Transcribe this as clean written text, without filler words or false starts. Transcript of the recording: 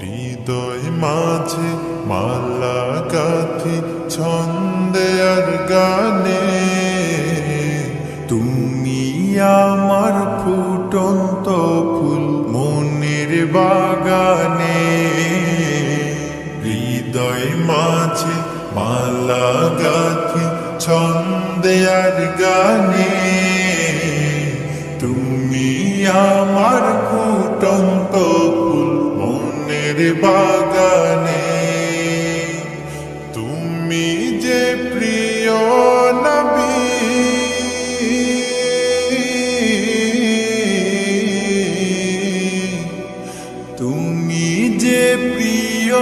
হৃদয় মাঝে মালা গাথি ছন্দে আর গানে, তুমি আমার ফুটন্ত ফুল মনের বাগানে। হৃদয় মাঝে মালা গাথি ছন্দে আর গানে, তুমি আমার ফুটন্ত ফুল মনের বাগানে। তুমি যে প্রিয় নবী, তুমি যে প্রিয়